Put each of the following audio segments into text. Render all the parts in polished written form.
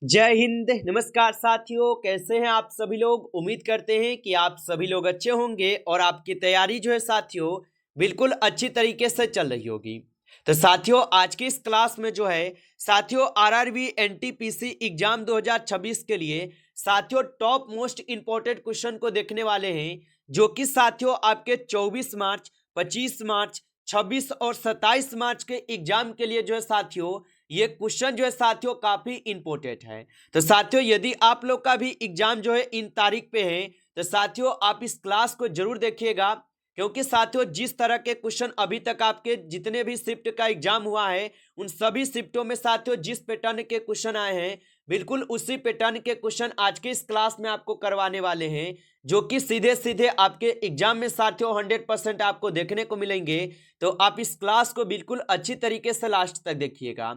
जय हिंद। नमस्कार साथियों, कैसे हैं आप सभी लोग। उम्मीद करते हैं कि आप सभी लोग अच्छे होंगे और आपकी तैयारी जो है साथियों बिल्कुल अच्छी तरीके से चल रही होगी। तो साथियों आज की इस क्लास में जो है साथियों आरआरबी एनटीपीसी एग्जाम 2026 के लिए साथियों टॉप मोस्ट इंपॉर्टेंट क्वेश्चन को देखने वाले हैं, जो कि साथियों आपके 24 मार्च, 25 मार्च, 26 और 27 मार्च के एग्जाम के लिए जो है साथियों ये क्वेश्चन जो है साथियों काफी इंपॉर्टेंट है। तो साथियों यदि आप लोग का भी एग्जाम जो है इन तारीख पे है तो साथियों आप इस क्लास को जरूर देखिएगा, क्योंकि साथियों जिस तरह के क्वेश्चन अभी तक आपके जितने भी शिफ्ट का एग्जाम हुआ है उन सभी शिफ्टों में साथियों जिस पैटर्न के क्वेश्चन आए हैं बिल्कुल उसी पैटर्न के क्वेश्चन आज के इस क्लास में आपको करवाने वाले हैं, जो कि सीधे सीधे आपके एग्जाम में साथियों 100% आपको देखने को मिलेंगे। तो आप इस क्लास को बिल्कुल अच्छी तरीके से लास्ट तक देखिएगा।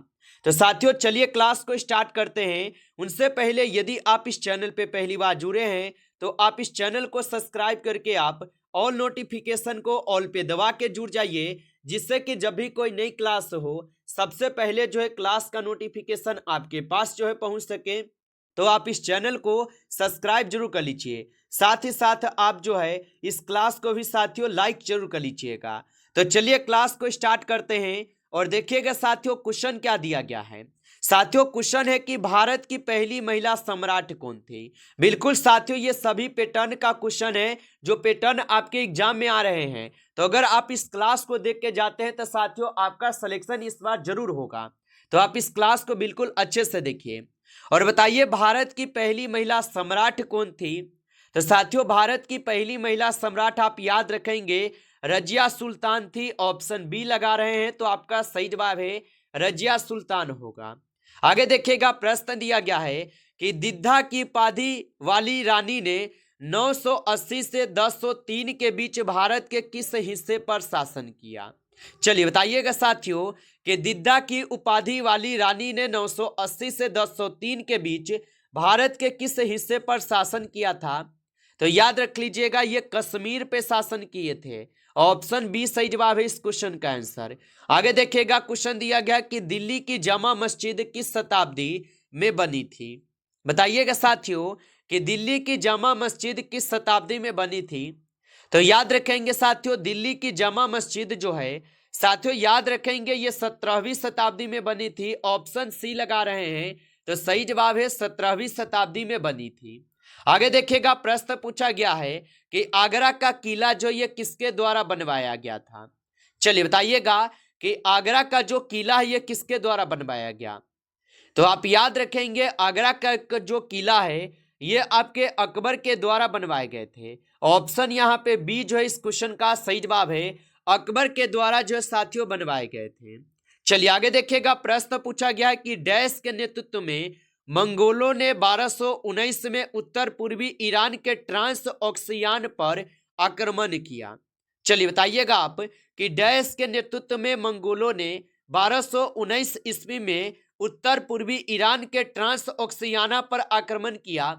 तो साथियों चलिए क्लास को स्टार्ट करते हैं। उनसे पहले यदि आप इस चैनल पे पहली बार जुड़े हैं तो आप इस चैनल को सब्सक्राइब करके आप ऑल नोटिफिकेशन को ऑल पे दबा के जुड़ जाइए, जिससे कि जब भी कोई नई क्लास हो सबसे पहले जो है क्लास का नोटिफिकेशन आपके पास जो है पहुंच सके। तो आप इस चैनल को सब्सक्राइब जरूर कर लीजिए, साथ ही साथ आप जो है इस क्लास को भी साथियों लाइक जरूर कर लीजिएगा। तो चलिए क्लास को स्टार्ट करते हैं और देखिएगा साथियों क्वेश्चन क्या दिया गया है। साथियों क्वेश्चन है कि भारत की पहली महिला सम्राट कौन थी। बिल्कुल साथियों ये सभी पैटर्न का क्वेश्चन है जो पैटर्न आपके एग्जाम में आ रहे हैं। तो अगर आप इस क्लास को देख के जाते हैं तो साथियों आपका सिलेक्शन इस बार जरूर होगा। तो आप इस क्लास को बिल्कुल अच्छे से देखिए और बताइए भारत की पहली महिला सम्राट कौन थी। तो साथियों भारत की पहली महिला सम्राट आप याद रखेंगे रजिया सुल्तान थी। ऑप्शन बी लगा रहे हैं तो आपका सही जवाब है रजिया सुल्तान होगा। आगे देखिएगा प्रश्न दिया गया है कि दिद्धा की उपाधि वाली रानी ने 980 से 1003 के बीच भारत के किस हिस्से पर शासन किया। चलिए बताइएगा साथियों कि दिद्धा की उपाधि वाली रानी ने 980 से 1003 के बीच भारत के किस हिस्से पर शासन किया था। तो याद रख लीजिएगा ये कश्मीर पे शासन किए थे। ऑप्शन बी सही जवाब है इस क्वेश्चन का आंसर। आगे देखिएगा क्वेश्चन दिया गया कि दिल्ली की जामा मस्जिद किस शताब्दी में बनी थी। बताइएगा साथियों कि दिल्ली की जामा मस्जिद किस शताब्दी में बनी थी। तो याद रखेंगे साथियों दिल्ली की जामा मस्जिद जो है साथियों याद रखेंगे ये 17वीं शताब्दी में बनी थी। ऑप्शन सी लगा रहे हैं तो सही जवाब है 17वीं शताब्दी में बनी थी। आगे देखिएगा प्रश्न पूछा गया है कि आगरा का किला जो ये किसके द्वारा बनवाया गया था। चलिए बताइएगा कि आगरा का जो किला है ये किसके द्वारा बनवाया गया। तो आप याद रखेंगे आगरा का जो किला है ये आपके अकबर के द्वारा बनवाए गए थे। ऑप्शन यहाँ पे बी जो है इस क्वेश्चन का सही जवाब है अकबर के द्वारा जो है साथियों बनवाए गए थे। चलिए आगे देखिएगा प्रश्न पूछा गया है कि डैश के नेतृत्व में मंगोलों ने 1219 में उत्तर पूर्वी ईरान के ट्रांस ऑक्सियान पर आक्रमण किया। चलिए बताइएगा आप कि डैश के नेतृत्व में मंगोलों ने 1219 ईस्वी में उत्तर पूर्वी ईरान के ट्रांस ऑक्सियाना पर आक्रमण किया।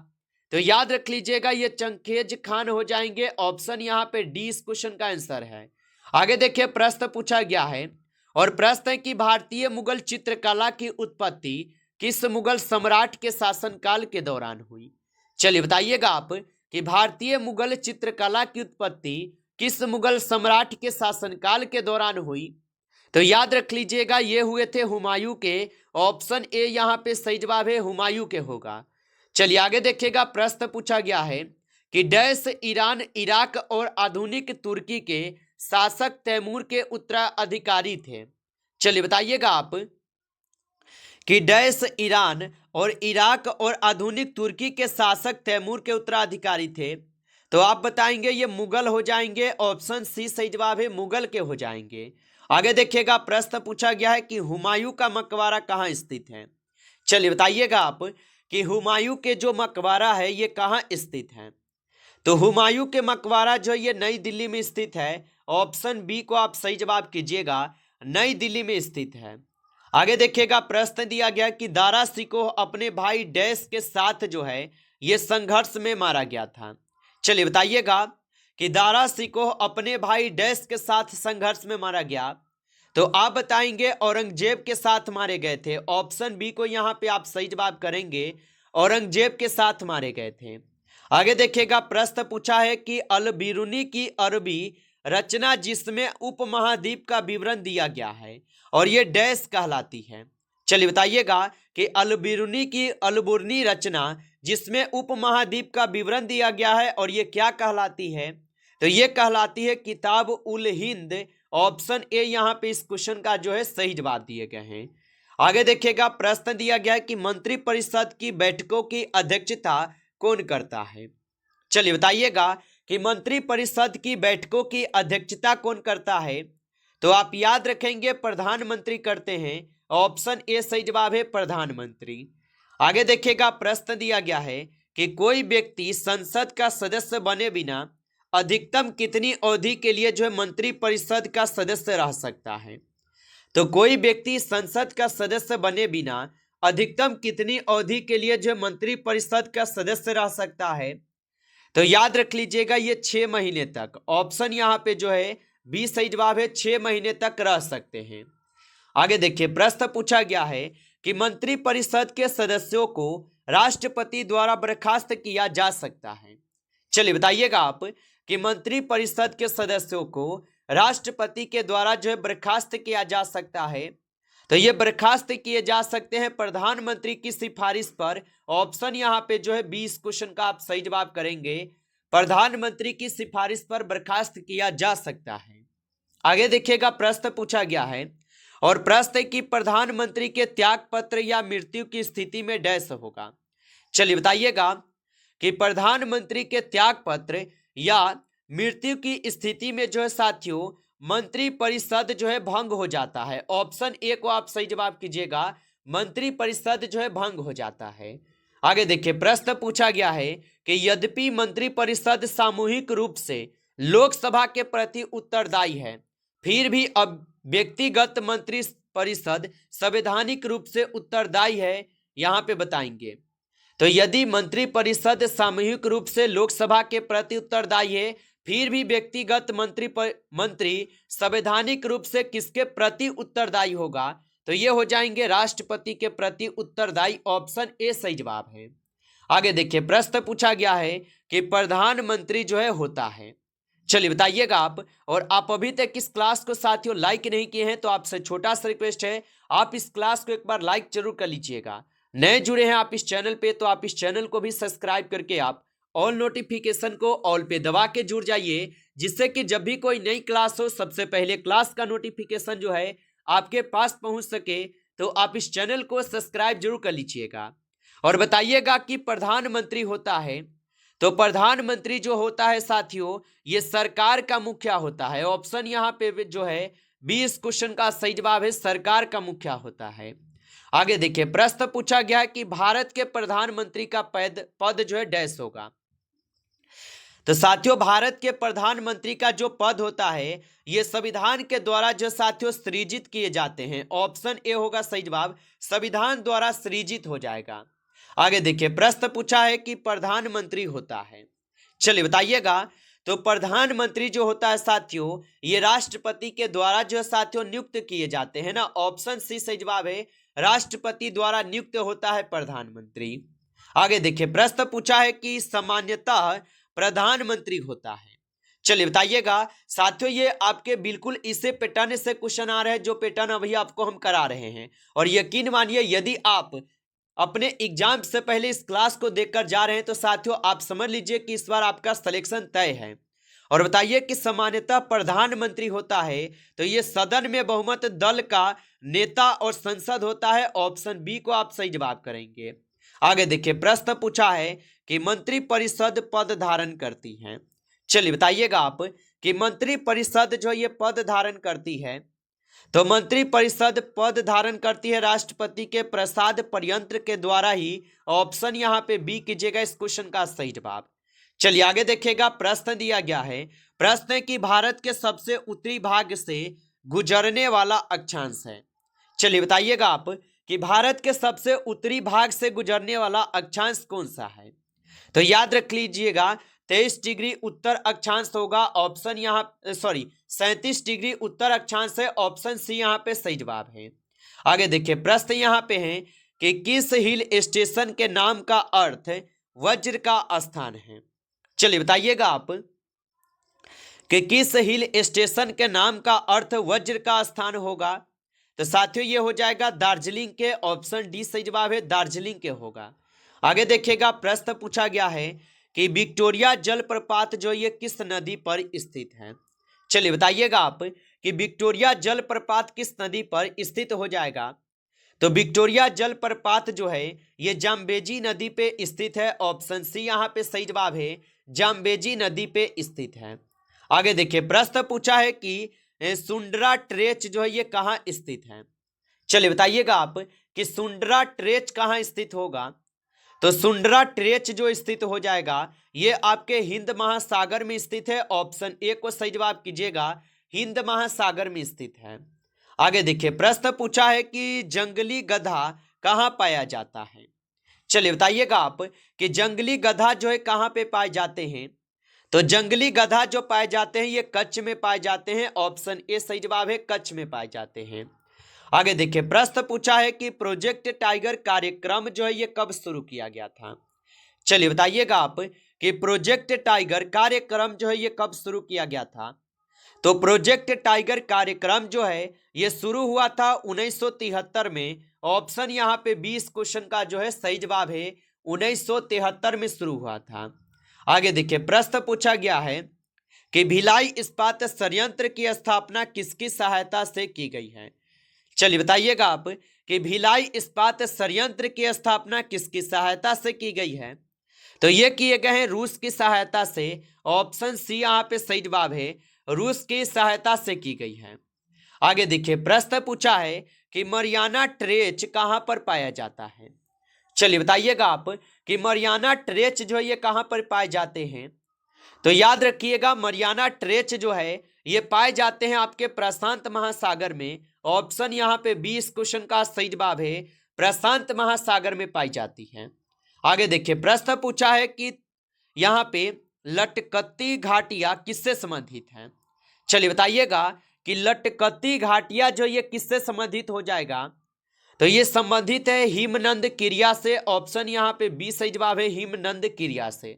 तो याद रख लीजिएगा ये चंगेज खान हो जाएंगे। ऑप्शन यहाँ पे डी इस क्वेश्चन का आंसर है। आगे देखिए प्रश्न पूछा गया है और प्रश्न है कि भारतीय मुगल चित्रकला की उत्पत्ति किस मुगल सम्राट के शासनकाल के दौरान हुई। चलिए बताइएगा आप कि भारतीय मुगल चित्रकला की उत्पत्ति किस मुगल सम्राट के शासनकाल के दौरान हुई। तो याद रख लीजिएगा ये हुए थे हुमायूं के। ऑप्शन ए यहाँ पे सही जवाब है हुमायूं के होगा। चलिए आगे देखिएगा प्रश्न पूछा गया है कि डैश ईरान इराक और आधुनिक तुर्की के शासक तैमूर के उत्तराधिकारी थे। चलिए बताइएगा आप कि डैश ईरान और इराक और आधुनिक तुर्की के शासक तैमूर के उत्तराधिकारी थे। तो आप बताएंगे ये मुगल हो जाएंगे। ऑप्शन सी सही जवाब है मुगल के हो जाएंगे। आगे देखिएगा प्रश्न पूछा गया है कि हुमायूं का मकबरा कहाँ स्थित है। चलिए बताइएगा आप कि हुमायूं के जो मकबरा है ये कहाँ स्थित है। तो हुमायूं के मकबरा जो ये नई दिल्ली में स्थित है। ऑप्शन बी को आप सही जवाब कीजिएगा, नई दिल्ली में स्थित है। आगे देखिएगा प्रश्न दिया गया कि दारा सिकोह अपने भाई डैश के साथ जो है ये संघर्ष में मारा गया था। चलिए बताइएगा कि दारा सिकोह अपने भाई डैश के साथ संघर्ष में मारा गया। तो आप बताएंगे औरंगजेब के साथ मारे गए थे। ऑप्शन बी को यहाँ पे आप सही जवाब करेंगे, औरंगजेब के साथ मारे गए थे। आगे देखिएगा, प्रश्न पूछा है कि अल बिरूनी की अरबी रचना जिसमें उपमहाद्वीप का विवरण दिया गया है और ये डैश कहलाती है। चलिए बताइएगा कि अल बिरूनी की अलबुर्नी रचना जिसमें उपमहाद्वीप का विवरण दिया गया है और ये क्या कहलाती है, तो ये कहलाती है किताब उल हिंद। ऑप्शन ए यहाँ पे इस क्वेश्चन का जो है सही जवाब दिए गए हैं। आगे देखिएगा, प्रश्न दिया गया है कि मंत्रिपरिषद की बैठकों की अध्यक्षता कौन करता है। चलिए बताइएगा कि मंत्रिपरिषद की बैठकों की अध्यक्षता कौन करता है, तो आप याद रखेंगे प्रधानमंत्री करते हैं। ऑप्शन ए सही जवाब है, प्रधानमंत्री। आगे देखिएगा, प्रश्न दिया गया है कि कोई व्यक्ति संसद का सदस्य बने बिना अधिकतम कितनी अवधि के लिए जो है मंत्रिपरिषद का सदस्य रह सकता है। तो कोई व्यक्ति संसद का सदस्य बने बिना अधिकतम कितनी अवधि के लिए जो मंत्रिपरिषद का सदस्य रह सकता है, तो याद रख लीजिएगा ये 6 महीने तक। ऑप्शन यहाँ पे जो है बी सही जवाब है, 6 महीने तक रह सकते हैं। आगे देखिए, प्रश्न पूछा गया है कि मंत्रिपरिषद के सदस्यों को राष्ट्रपति द्वारा बर्खास्त किया जा सकता है। चलिए बताइएगा आप कि मंत्रिपरिषद के सदस्यों को राष्ट्रपति के द्वारा जो है बर्खास्त किया जा सकता है, तो ये बर्खास्त किए जा सकते हैं प्रधानमंत्री की सिफारिश पर। ऑप्शन यहाँ पे जो है 20 क्वेश्चन का आप सही जवाब करेंगे, प्रधानमंत्री की सिफारिश पर बर्खास्त किया जा सकता है। आगे देखिएगा, प्रश्न पूछा गया है और प्रश्न है कि प्रधानमंत्री के त्याग पत्र या मृत्यु की स्थिति में डैश होगा। चलिए बताइएगा कि प्रधानमंत्री के त्याग पत्र या मृत्यु की स्थिति में जो है साथियों मंत्रिपरिषद जो है भंग हो जाता है। ऑप्शन ए को आप सही जवाब कीजिएगा, मंत्रिपरिषद जो है भंग हो जाता है। आगे देखिए, प्रश्न पूछा गया है कि यद्यपि मंत्रिपरिषद सामूहिक रूप से लोकसभा के प्रति उत्तरदायी है, फिर भी अब व्यक्तिगत मंत्रिपरिषद संवैधानिक रूप से उत्तरदायी है। यहाँ पे बताएंगे, तो यदि मंत्रिपरिषद सामूहिक रूप से लोकसभा के प्रति उत्तरदायी है, फिर भी व्यक्तिगत मंत्री संवैधानिक रूप से किसके प्रति उत्तरदायी होगा, तो ये हो जाएंगे राष्ट्रपति के प्रति उत्तरदायी। ऑप्शन ए सही जवाब है। आगे देखिए, प्रश्न पूछा गया है कि प्रधानमंत्री जो है होता है। चलिए बताइएगा आप, और आप अभी तक इस क्लास को साथियों लाइक नहीं किए हैं तो आपसे छोटा सा रिक्वेस्ट है, आप इस क्लास को एक बार लाइक जरूर कर लीजिएगा। नए जुड़े हैं आप इस चैनल पे तो आप इस चैनल को भी सब्सक्राइब करके आप ऑल नोटिफिकेशन को ऑल पे दबा के जुड़ जाइए, जिससे कि जब भी कोई नई क्लास हो सबसे पहले क्लास का नोटिफिकेशन जो है आपके पास पहुंच सके। तो आप इस चैनल को सब्सक्राइब जरूर कर लीजिएगा और बताइएगा कि प्रधानमंत्री होता है, तो प्रधानमंत्री जो होता है साथियों ये सरकार का मुखिया होता है। ऑप्शन यहाँ पे जो है 20 क्वेश्चन का सही जवाब है, सरकार का मुखिया होता है। आगे देखिए, प्रश्न पूछा गया है कि भारत के प्रधानमंत्री का पद जो है डैश होगा। तो साथियों भारत के प्रधानमंत्री का जो पद होता है ये संविधान के द्वारा जो साथियों सृजित किए जाते हैं। ऑप्शन ए होगा सही जवाब, संविधान द्वारा सृजित हो जाएगा। आगे देखिए, प्रश्न पूछा है कि प्रधानमंत्री होता है। चलिए बताइएगा, तो प्रधानमंत्री जो होता है साथियों ये राष्ट्रपति के द्वारा जो साथियों नियुक्त किए जाते हैं ना। ऑप्शन सी सही जवाब है, राष्ट्रपति द्वारा नियुक्त होता है प्रधानमंत्री। आगे देखिए, प्रश्न पूछा है कि सामान्यतः प्रधानमंत्री होता है। चलिए बताइएगा साथियों, ये आपके बिल्कुल इसे पैटर्न से क्वेश्चन आ रहे हैं जो पैटर्न अभी आपको हम करा रहे हैं। और यकीन मानिए यदि आप अपने एग्जाम से पहले इस क्लास को देखकर जा रहे हैं तो साथियों आप समझ लीजिए कि इस बार आपका सिलेक्शन तय है। और बताइए कि सामान्यतः प्रधानमंत्री होता है तो ये सदन में बहुमत दल का नेता और संसद होता है। ऑप्शन बी को आप सही जवाब करेंगे। आगे देखिए, प्रश्न पूछा है कि मंत्रिपरिषद पद धारण करती है। चलिए बताइएगा आप कि मंत्रिपरिषद जो ये पद धारण करती है, तो मंत्रिपरिषद पद धारण करती है राष्ट्रपति के प्रसाद प्रयंत्र के द्वारा ही। ऑप्शन यहाँ पे बी कीजिएगा इस क्वेश्चन का सही जवाब। चलिए आगे देखिएगा, प्रश्न दिया गया है, प्रश्न है कि भारत के सबसे उत्तरी भाग से गुजरने वाला अक्षांश है। चलिए बताइएगा आप कि भारत के सबसे उत्तरी भाग से गुजरने वाला अक्षांश कौन सा है। तो याद रख लीजिएगा 23 डिग्री उत्तर अक्षांश होगा, ऑप्शन यहाँ 37 डिग्री उत्तर अक्षांश है, ऑप्शन सी यहाँ पे सही जवाब है। आगे देखिए प्रश्न यहाँ पे है कि किस हिल स्टेशन के नाम का अर्थ वज्र का स्थान है। चलिए बताइएगा आप कि किस हिल स्टेशन के नाम का अर्थ वज्र का स्थान होगा। तो साथियों ये हो जाएगा दार्जिलिंग के, ऑप्शन डी सही जवाब है, दार्जिलिंग के होगा। आगे देखिएगा प्रश्न पूछा गया है कि विक्टोरिया जलप्रपात जो ये किस नदी पर स्थित है। चलिए बताइएगा आप कि विक्टोरिया जलप्रपात किस नदी पर स्थित हो जाएगा। तो विक्टोरिया जलप्रपात जो है ये जाम्बेजी नदी पे स्थित है, ऑप्शन सी यहाँ पे सही जवाब है, जाम्बेजी नदी पे स्थित है। आगे देखिए प्रश्न पूछा है कि सुंडरा ट्रेच जो है ये कहाँ स्थित है। चलिए बताइएगा आप कि सुंडरा ट्रेच कहाँ स्थित होगा। तो सुंडरा ट्रेच जो स्थित हो जाएगा ये आपके हिंद महासागर में स्थित है, ऑप्शन ए को सही जवाब कीजिएगा, हिंद महासागर में स्थित है। आगे देखिए प्रश्न पूछा है कि जंगली गधा कहाँ पाया जाता है। चलिए बताइएगा आप कि जंगली गधा जो है कहाँ पे पाए जाते हैं। तो जंगली गधा जो पाए जाते हैं ये कच्छ में पाए जाते हैं, ऑप्शन ए सही जवाब है, कच्छ में पाए जाते हैं। आगे देखिए प्रश्न पूछा है कि प्रोजेक्ट टाइगर कार्यक्रम जो है ये कब शुरू किया गया था। चलिए बताइएगा आप कि प्रोजेक्ट टाइगर कार्यक्रम जो है ये कब शुरू किया गया था। तो प्रोजेक्ट टाइगर कार्यक्रम जो है ये शुरू हुआ था 1973 में, ऑप्शन यहाँ पे 20 क्वेश्चन का जो है सही जवाब है, 1973 में शुरू हुआ था। आगे देखिए प्रश्न पूछा गया है कि भिलाई इस्पात संयंत्र की स्थापना किसकी सहायता से की गई है। चलिए बताइएगा आप कि भिलाई इस्पात संयंत्र की स्थापना किसकी सहायता से की गई है। तो ये किए गए हैं रूस की सहायता से, ऑप्शन सी यहाँ पे सही जवाब है, रूस की सहायता से की गई है। आगे देखिए प्रश्न पूछा है कि मरियाना ट्रेच कहाँ पर पाया जाता है। चलिए बताइएगा आप कि मरियाना ट्रेच जो है ये कहाँ पर पाए जाते हैं। तो याद रखिएगा मरियाना ट्रेच जो है ये पाए जाते हैं आपके प्रशांत महासागर में, ऑप्शन यहाँ पे 20 क्वेश्चन का सही जवाब है, प्रशांत महासागर में पाई जाती है। आगे देखिए प्रश्न पूछा है कि यहाँ पे लटकती घाटियां किससे संबंधित हैं। चलिए बताइएगा कि लटकती घाटियां जो ये किससे संबंधित हो जाएगा। तो ये संबंधित है हिमनद क्रिया से, ऑप्शन यहाँ पे बी सही जवाब है, हिमनद क्रिया से।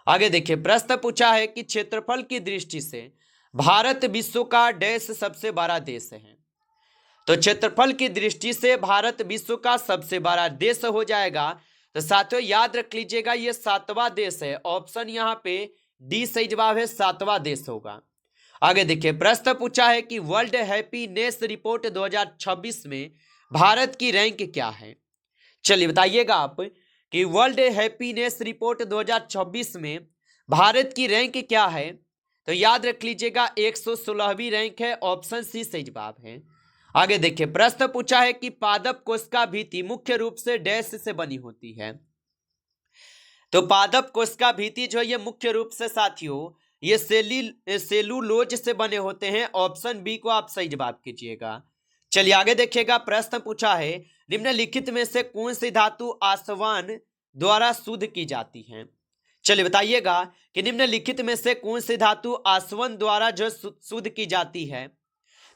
आगे देखिए प्रश्न पूछा है कि क्षेत्रफल की दृष्टि से भारत विश्व का डैश सबसे बड़ा देश है। तो क्षेत्रफल की दृष्टि से भारत विश्व का सबसे बड़ा देश हो जाएगा। तो साथियों याद रख लीजिएगा ये 7वां देश है, ऑप्शन यहाँ पे डी सही जवाब है, 7वां देश होगा। आगे देखिए प्रश्न पूछा है कि वर्ल्ड हैप्पीनेस रिपोर्ट 2026 में भारत की रैंक क्या है। चलिए बताइएगा आप कि वर्ल्ड हैप्पीनेस रिपोर्ट 2026 में भारत की रैंक क्या है। तो याद रख लीजिएगा 116वीं रैंक है, ऑप्शन सी सही जवाब है। आगे देखिए प्रश्न पूछा है कि पादप कोशिका भित्ति मुख्य रूप से डैश से बनी होती है। तो पादप कोशिका भित्ति जो है ये मुख्य रूप से साथियों ये सेलुलोज से बने होते हैं, ऑप्शन बी को आप सही जवाब कीजिएगा। चलिए आगे देखिएगा प्रश्न पूछा है निम्नलिखित में से कौन सी धातु आसवन द्वारा शुद्ध की जाती है। चलिए बताइएगा कि निम्नलिखित में से कौन सी धातु आसवन द्वारा जो शुद्ध की जाती है।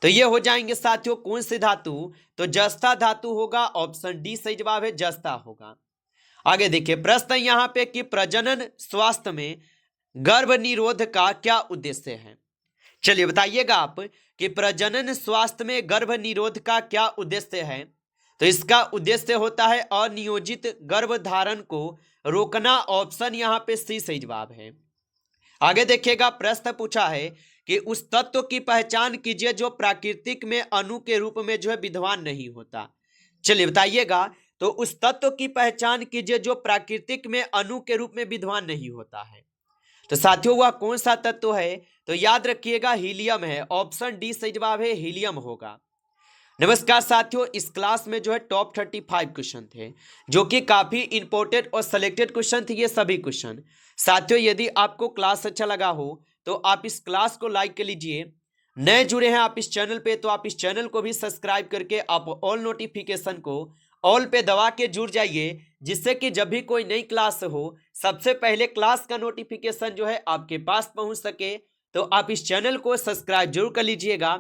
तो ये हो जाएंगे साथियों कौन सी धातु, तो जस्ता धातु होगा, ऑप्शन डी सही जवाब है, जस्ता होगा। आगे देखिए प्रश्न यहाँ पे कि प्रजनन स्वास्थ्य में गर्भ निरोध का क्या उद्देश्य है। चलिए बताइएगा आप कि प्रजनन स्वास्थ्य में गर्भ निरोध का क्या उद्देश्य है। तो इसका उद्देश्य होता है अनियोजित गर्भधारण को रोकना, ऑप्शन यहाँ पे सी सही जवाब है। आगे देखिएगा प्रश्न पूछा है कि उस तत्व की पहचान कीजिए जो प्राकृतिक में अणु के रूप में जो है विद्यमान नहीं होता। चलिए बताइएगा तो उस तत्व की पहचान कीजिए जो प्राकृतिक में अणु के रूप में विद्यमान नहीं होता है। तो साथियों वह कौन सा तत्व है, तो याद रखिएगा हीलियम है, ऑप्शन डी सही जवाब है, हीलियम होगा। नमस्कार साथियों, इस क्लास में जो है टॉप 35 क्वेश्चन थे जो कि काफी इंपॉर्टेंट और सिलेक्टेड क्वेश्चन थे ये सभी क्वेश्चन। साथियों यदि आपको क्लास अच्छा लगा हो तो आप इस क्लास को लाइक कर लीजिए। नए जुड़े हैं आप इस चैनल पे तो आप इस चैनल को भी सब्सक्राइब करके आप ऑल नोटिफिकेशन को ऑल पे दबा के जुड़ जाइए, जिससे कि जब भी कोई नई क्लास हो सबसे पहले क्लास का नोटिफिकेशन जो है आपके पास पहुंच सके। तो आप इस चैनल को सब्सक्राइब जरूर कर लीजिएगा।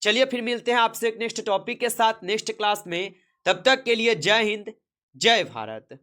चलिए फिर मिलते हैं आपसे एक नेक्स्ट टॉपिक के साथ नेक्स्ट क्लास में। तब तक के लिए जय हिंद, जय भारत।